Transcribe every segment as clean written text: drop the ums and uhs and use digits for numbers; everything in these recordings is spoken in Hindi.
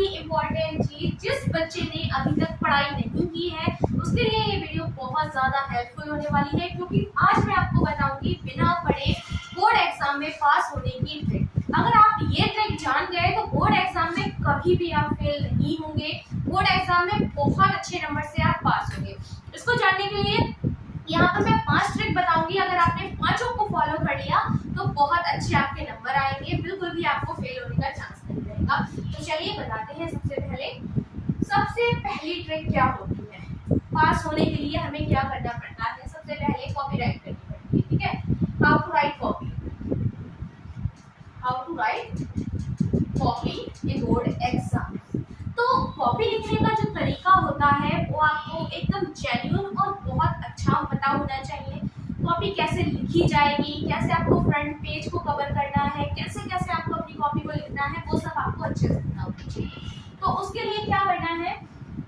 ही इम्पोर्टेंट चीज, जिस बच्चे ने अभी तक पढ़ाई नहीं की है उसके लिए ये वीडियो बहुत ज़्यादा हेल्पफुल होने वाली है, क्योंकि आज मैं आपको बताऊंगी बिना पढ़े बोर्ड एग्जाम में पास होने की ट्रिक। अगर आप ये ट्रिक जान गए तो बोर्ड एग्जाम में कभी भी आप फेल नहीं होंगे, बोर्ड एग्जाम में बहुत अच्छे नंबर से आप पास होंगे। इसको जानने के लिए यहाँ पर मैं 5 ट्रिक बताऊंगी। अगर आपने पांचों को फॉलो कर लिया तो बहुत अच्छे आपके नंबर आएंगे, बिल्कुल भी आपको फेल होने का चांस नहीं रहेगा। तो चलिए बताते हैं। सबसे पहली ट्रिक क्या होती है, पास होने के लिए हमें क्या करना पड़ता है। सबसे पहले कॉपी राइट करनी पड़ती है, ठीक है। How to write copy in board exam. तो कॉपी लिखने का जो तरीका होता है वो आपको एकदम जेन्युइन और बहुत अच्छा पता होना चाहिए। कॉपी कैसे लिखी जाएगी, कैसे आपको फ्रंट पेज को कवर करना है, कैसे कैसे आपको अपनी कॉपी को लिखना है, वो सब आपको अच्छे से पता होना चाहिए। तो उसके लिए क्या करना है,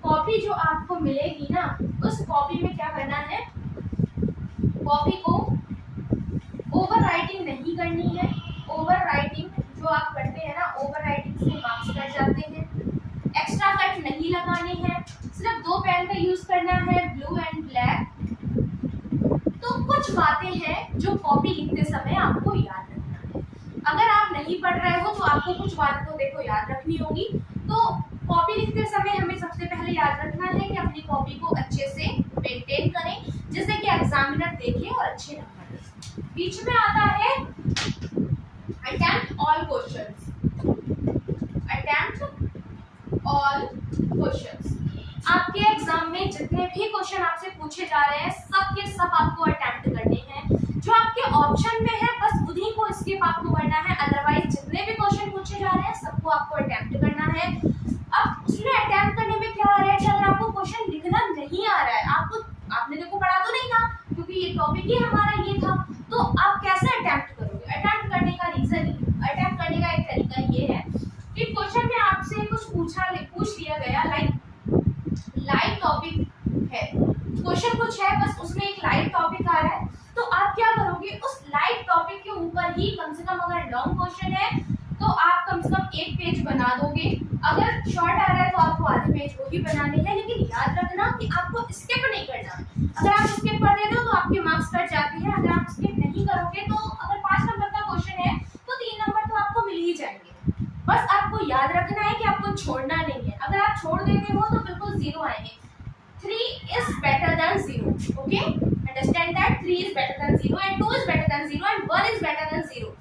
कॉपी जो आपको मिलेगी ना, उस कॉपी में क्या करना है, कॉपी को ओवर राइटिंग नहीं करनी है। ओवर राइटिंग जो आप करते हैं ना, ओवर राइटिंग से मार्क्स कट जाते हैं। एक्स्ट्रा कट नहीं लगाने हैं, सिर्फ 2 पेन का यूज करना है, ब्लू एंड ब्लैक। तो कुछ बातें हैं जो कॉपी लिखते समय आपको याद रखना है। अगर आप नहीं पढ़ रहे हो तो आपको कुछ बातें तो देखो याद रखनी होगी। तो कॉपी लिखते समय हमें सबसे पहले याद रखना है कि अपनी कॉपी को अच्छे से मेंटेन करें, जिससे कि एग्जामिनर देखे और अच्छे नंबर दे। बीच में आता है अटेम्प्ट ऑल क्वेश्चंस। आपके एग्जाम में जितने भी क्वेश्चन आपसे पूछे जा रहे हैं सब के सब आपको अटेम्प्ट करने हैं। जो आपके ऑप्शन में है बस उन्हीं को स्किप आपको करना है, अदरवाइज जितने भी क्वेश्चन पूछे जा रहे हैं सबको आपको अटेम्प्ट करना है। अब उसमें अटेम्प्ट करने में क्या आ रहा है कि अगर आपको क्वेश्चन लिखना नहीं आ रहा है, आपने देखो पढ़ा तो नहीं था क्योंकि ये टॉपिक ही हमारा ये था, तो आप कैसे अटेम्प्ट करोगे। अटेम्प्ट करने का अटेम्प्ट करने का एक तरीका ये है कि क्वेश्चन में आपसे कुछ पूछ लिया गया, लाइव टॉपिक है, क्वेश्चन कुछ है बस उसमें एक लाइव टॉपिक आ रहा है, तो आप क्या करोगे, उस लाइव टॉपिक के ऊपर ही कम से कम, अगर लॉन्ग क्वेश्चन है तो आप कम से कम 1 पेज बना दोगे। अगर शॉर्ट आ रहा है तो आपको आधे पेज वो ही बनाने हैं, लेकिन याद रखना कि आपको स्किप नहीं करना। अगर आप स्किप कर देते हो तो आपके मार्क्स कट जाते हैं। अगर आप स्किप नहीं करोगे तो अगर 5 नंबर का क्वेश्चन है तो 3 नंबर तो आपको मिल ही जाएंगे। बस आपको याद रखना है कि आपको छोड़ना नहीं है। अगर आप छोड़ देते हो तो बिल्कुल 0 आएंगे। 3 is better than 0, okay? Understand that 3 is better than 0 and 2 is better than 0 and 1 is better than 0.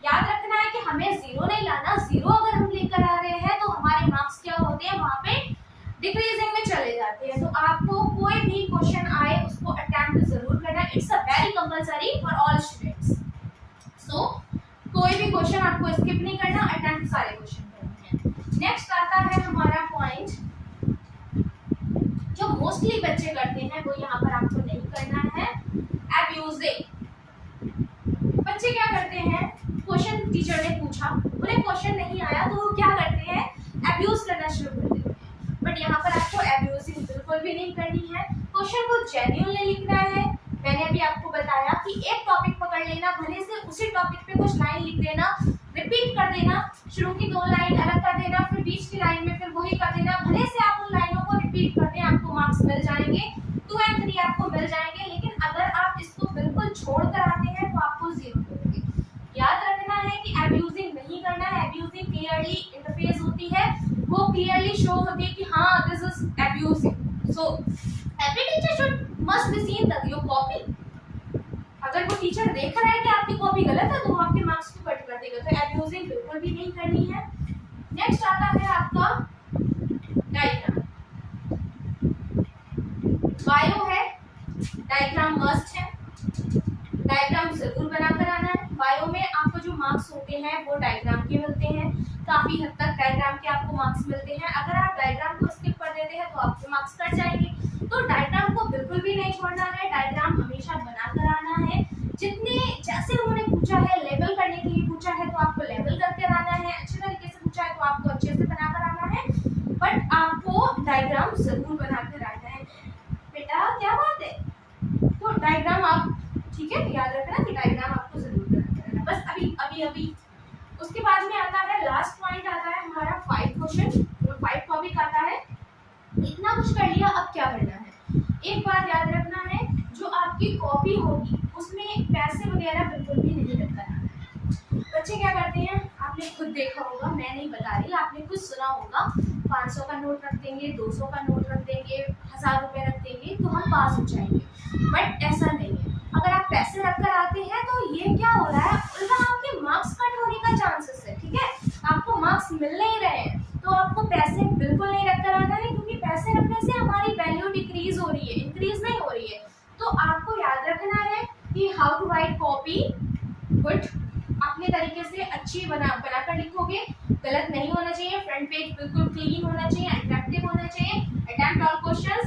याद रखना है कि हमें 0 नहीं लाना। 0 अगर हम लेकर आ रहे हैं तो हमारे मार्क्स क्या होते हैं, वहाँ पे डिक्रीजिंग में चले जाते हैं। तो आपको कोई भी क्वेश्चन आए उसको अटेम्प्ट जरूर करना। It's a very compulsory for all students. So कोई भी क्वेश्चन आपको स्किप नहीं करना, अटेम्प्ट सारे क्वेश्चन करने हैं। नेक्स्ट आता है हमारा पॉइंट जो मोस्टली बच्चे करते हैं, वो यहाँ पर आपको नहीं करना है, अब्यूजिंग। बच्चे क्या करते हैं, क्वेश्चन टीचर ने पूछा, उन्हें क्वेश्चन नहीं आया तो वो क्या करते हैं, अब्यूज करना शुरू कर देते हैं। बट यहाँ पर आपको अब्यूजिंग बिल्कुल भी नहीं करनी है। क्वेश्चन को जेन्युइनली लिखना है। मैंने अभी आपको बताया कि एक टॉपिक पकड़ लेना, भले से उसी टॉपिक पे कुछ लाइन लिख देना, रिपीट कर देना, शुरू की 2 लाइन अलग कर देना, फिर बीच की लाइन में फिर वही कर देना। भले से आप उन लाइनों को रिपीट कर दें, आपको मार्क्स मिल जाएंगे, 2 और 3 आपको मिल जाएंगे। लेकिन अगर आप इसको बिल्कुल छोड़ कर आते हैं तो आपको 0 मिलेंगे। याद रखना है कि अब्यूजिंग नहीं करना है। अब्यूजिंग क्लियरली इंटरफेस होती है, वो क्लियरली शो होती है कि हाँ this is abusing. So every teacher should must be seen that your copy. अगर वो टीचर देख रहा है कि आपकी कॉपी गलत है तो वो आपके मार्क्स को कट कर देगा। तो अब्यूजिंग बिल्कुल भी नहीं करनी है। नेक्स्ट आता है आपका डायग्राम। बायो है, डायग्राम मस्ट है, डायग्राम जरूर बनाकर आना है। बायो में आपको जो मार्क्स होते हैं वो डायग्राम के मिलते हैं, काफी हद तक डायग्राम के आपको मार्क्स मिलते हैं। अगर आप डायग्राम को स्किप कर देते हैं तो आपके मार्क्स कट जाएंगे। तो डायग्राम को बिल्कुल भी नहीं छोड़ना है, डायग्राम हमेशा बनाकर आना है। जितने जैसे उन्होंने पूछा है, लेवल करने के लिए पूछा है तो आपको लेवल करके आना है, अच्छे तरीके से पूछा है तो आपको अच्छे से बनाकर आना है, बट आपको डायग्राम जरूर बनाकर आना है। बेटा क्या बात है, तो डायग्राम आप ठीक है याद रखना कि डायग्राम आपको जरूर बनाकर आना। बस अभी उसके बाद में आता है लास्ट पॉइंट, आता है हमारा 5 क्वेश्चन। 5 कुछ कर लिया, अब क्या करना है। एक बात याद रखना है, जो आपकी कॉपी होगी उसमें पैसे वगैरह बिल्कुल भी नहीं रखना है। बच्चे क्या करते हैं, आपने खुद देखा होगा, मैं नहीं बता रही, आपने खुद सुना होगा, 500 का नोट रख देंगे, 200 का नोट रख देंगे, 1000 रुपये रख देंगे तो हम पास हो जाएंगे। बट ऐसा नहीं है। अगर आप पैसे रख कर आते हैं तो ये क्या हो रहा है, उल्टा आपके मार्क्स कट होने का चांसेस है। ठीक है, आपको मार्क्स मिल नहीं रहे हैं, तो आपको पैसे बिल्कुल नहीं रख कर आना है, क्योंकि पैसे रखने से हमारी वैल्यू डिक्रीज हो रही है, इंक्रीज नहीं हो रही है। तो आपको याद रखना है कि how to write copy good, अपने तरीके से अच्छी बनाकर लिखोगे, गलत नहीं होना चाहिए, फ्रंट पेज बिल्कुल क्लीन होना चाहिए, अट्रैक्टिव होना चाहिए, attempt all questions,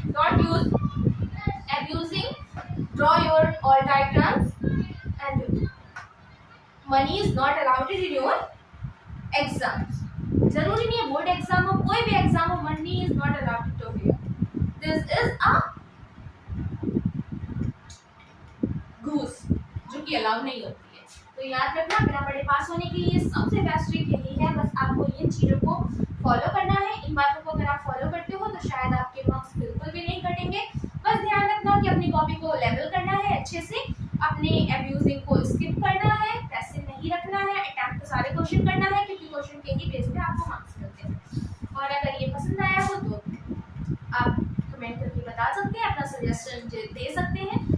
don't use abusing, draw your all diagrams, and money is not allowed in your exams. जरूरी नहीं है बोर्ड एग्जाम हो, कोई भी एग्जाम हो, money is not allowed to here, this is a घूस जो कि अलाउ नहीं होती है। तो याद रखना, बिना पढ़े पास होने के लिए सबसे बेस्ट ट्रिक यही है, बस आपको इन चीज़ों को फॉलो करना है। इन बातों को अगर आप फॉलो करते हो तो शायद आपके मार्क्स बिल्कुल भी नहीं घटेंगे। बस ध्यान रखना कि अपनी कॉपी को लेवल करना है अच्छे से, अपने एब्यूजिंग को स्किप करना है, पैसे नहीं रखना है, अटेम्प्ट सारे क्वेश्चन करना है, क्योंकि क्वेश्चन के ही बेस पे आपको मार्क्स मिलते हैं। और अगर ये पसंद आया हो तो आप कमेंट करके बता सकते हैं, अपना सजेशन दे सकते हैं।